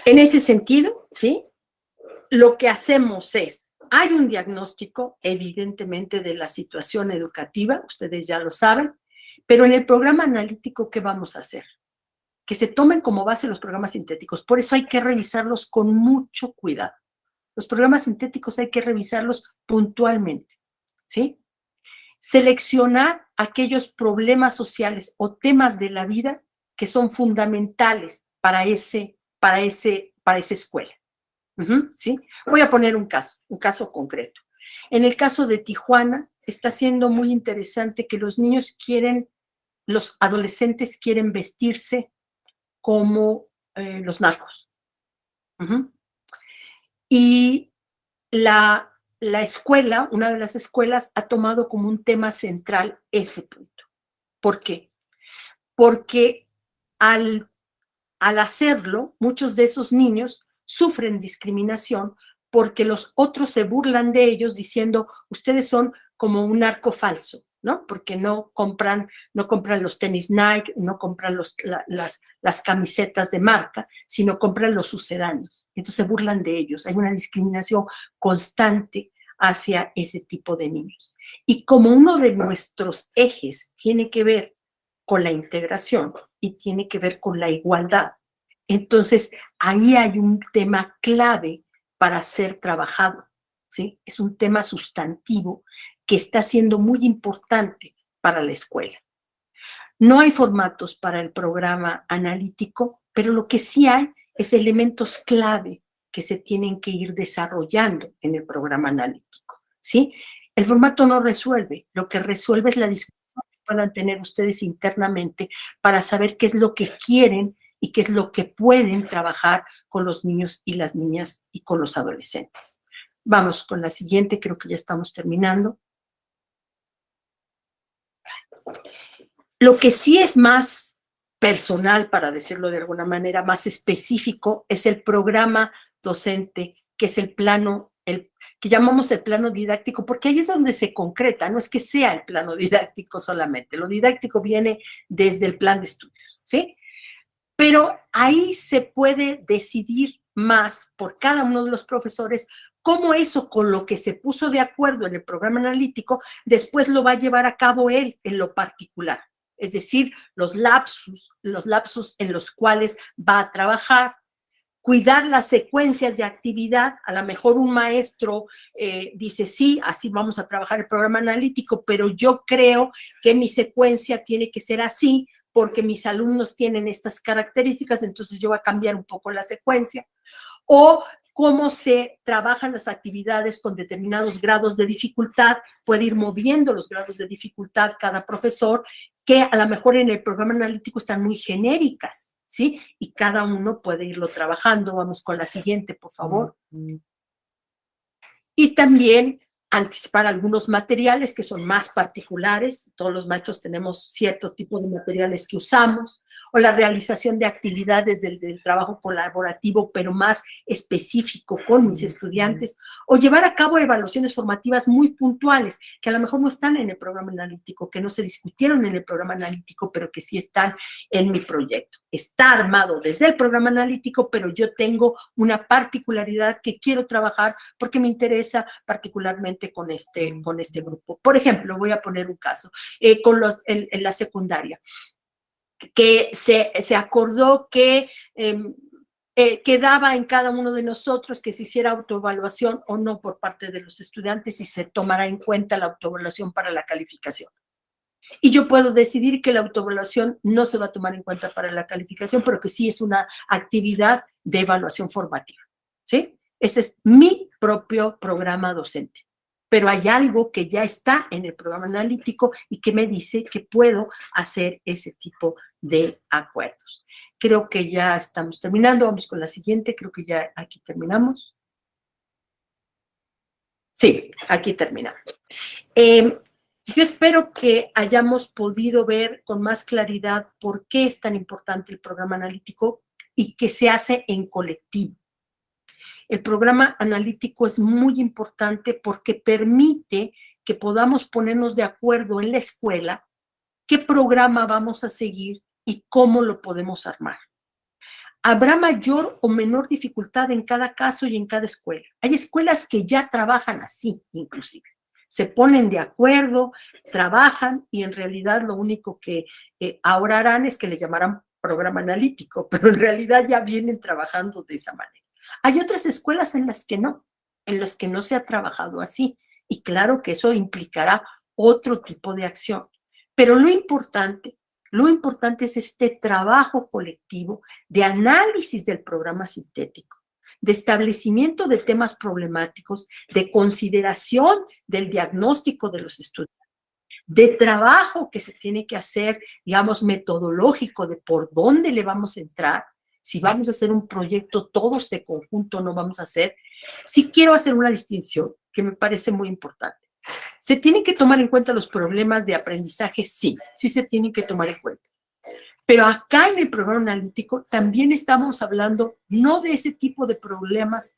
En ese sentido, ¿sí? Lo que hacemos es, hay un diagnóstico, evidentemente, de la situación educativa, ustedes ya lo saben, pero en el programa analítico, ¿qué vamos a hacer? Que se tomen como base los programas sintéticos. Por eso hay que revisarlos con mucho cuidado. Los programas sintéticos hay que revisarlos puntualmente, ¿sí? Seleccionar aquellos problemas sociales o temas de la vida que son fundamentales para esa escuela. ¿Sí? Voy a poner un caso concreto. En el caso de Tijuana, está siendo muy interesante que los adolescentes quieren vestirse como los narcos. Y la escuela, una de las escuelas, ha tomado como un tema central ese punto. ¿Por qué? Porque al hacerlo, muchos de esos niños sufren discriminación porque los otros se burlan de ellos diciendo, ustedes son como un narco falso, ¿no? Porque no compran los tenis Nike, no compran las camisetas de marca, sino compran los sucedáneos. Entonces se burlan de ellos. Hay una discriminación constante hacia ese tipo de niños. Y como uno de nuestros ejes tiene que ver con la integración y tiene que ver con la igualdad, entonces ahí hay un tema clave para ser trabajado, ¿sí? Es un tema sustantivo que está siendo muy importante para la escuela. No hay formatos para el programa analítico, pero lo que sí hay es elementos clave que se tienen que ir desarrollando en el programa analítico, ¿sí? El formato no resuelve, lo que resuelve es la discusión que puedan tener ustedes internamente para saber qué es lo que quieren y qué es lo que pueden trabajar con los niños y las niñas y con los adolescentes. Vamos con la siguiente, creo que ya estamos terminando. Lo que sí es más personal, para decirlo de alguna manera, más específico, es el programa docente, que es el plano, que llamamos el plano didáctico, porque ahí es donde se concreta, no es que sea el plano didáctico solamente, lo didáctico viene desde el plan de estudios, ¿sí? Pero ahí se puede decidir más por cada uno de los profesores cómo eso con lo que se puso de acuerdo en el programa analítico, después lo va a llevar a cabo él en lo particular. Es decir, los lapsus en los cuales va a trabajar, cuidar las secuencias de actividad. A lo mejor un maestro dice, sí, así vamos a trabajar el programa analítico, pero yo creo que mi secuencia tiene que ser así, porque mis alumnos tienen estas características, entonces yo voy a cambiar un poco la secuencia, o cómo se trabajan las actividades con determinados grados de dificultad, puede ir moviendo los grados de dificultad cada profesor, que a lo mejor en el programa analítico están muy genéricas, ¿sí? Y cada uno puede irlo trabajando. Vamos con la siguiente, por favor. Y también anticipar algunos materiales que son más particulares. Todos los maestros tenemos cierto tipo de materiales que usamos, o la realización de actividades del trabajo colaborativo, pero más específico con mis estudiantes, o llevar a cabo evaluaciones formativas muy puntuales, que a lo mejor no están en el programa analítico, que no se discutieron en el programa analítico, pero que sí están en mi proyecto. Está armado desde el programa analítico, pero yo tengo una particularidad que quiero trabajar porque me interesa particularmente con este grupo. Por ejemplo, voy a poner un caso, en la secundaria, que se acordó que quedaba en cada uno de nosotros que se hiciera autoevaluación o no por parte de los estudiantes y se tomará en cuenta la autoevaluación para la calificación. Y yo puedo decidir que la autoevaluación no se va a tomar en cuenta para la calificación, pero que sí es una actividad de evaluación formativa, ¿sí? Ese es mi propio programa docente. Pero hay algo que ya está en el programa analítico y que me dice que puedo hacer ese tipo de acuerdos. Creo que ya estamos terminando. Vamos con la siguiente. Creo que ya aquí terminamos. Sí, aquí terminamos. Yo espero que hayamos podido ver con más claridad por qué es tan importante el programa analítico y que se hace en colectivo. El programa analítico es muy importante porque permite que podamos ponernos de acuerdo en la escuela qué programa vamos a seguir y cómo lo podemos armar. Habrá mayor o menor dificultad en cada caso y en cada escuela. Hay escuelas que ya trabajan así, inclusive. Se ponen de acuerdo, trabajan y en realidad lo único que ahora harán es que le llamarán programa analítico, pero en realidad ya vienen trabajando de esa manera. Hay otras escuelas en las que no se ha trabajado así, y claro que eso implicará otro tipo de acción. Pero lo importante es este trabajo colectivo de análisis del programa sintético, de establecimiento de temas problemáticos, de consideración del diagnóstico de los estudiantes, de trabajo que se tiene que hacer, digamos, metodológico de por dónde le vamos a entrar. Si vamos a hacer un proyecto todos de conjunto, no vamos a hacer. Sí quiero hacer una distinción que me parece muy importante. ¿Se tienen que tomar en cuenta los problemas de aprendizaje? Sí se tienen que tomar en cuenta. Pero acá en el programa analítico también estamos hablando no de ese tipo de problemas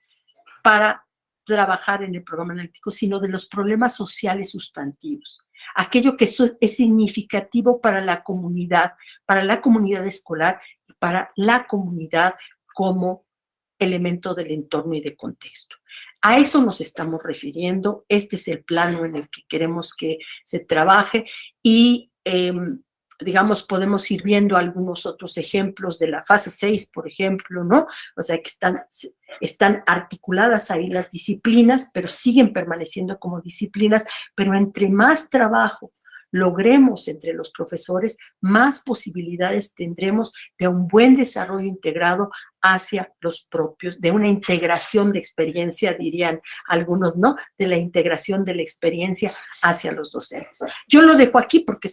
para trabajar en el programa analítico, sino de los problemas sociales sustantivos. Aquello que es significativo para la comunidad escolar y para la comunidad como elemento del entorno y de contexto. A eso nos estamos refiriendo. Este es el plano en el que queremos que se trabaje y, digamos, podemos ir viendo algunos otros ejemplos de la fase 6, por ejemplo, ¿no? O sea, que están articuladas ahí las disciplinas, pero siguen permaneciendo como disciplinas, pero entre más trabajo logremos entre los profesores, más posibilidades tendremos de un buen desarrollo integrado hacia los propios, de una integración de experiencia, dirían algunos, ¿no? De la integración de la experiencia hacia los docentes. Yo lo dejo aquí porque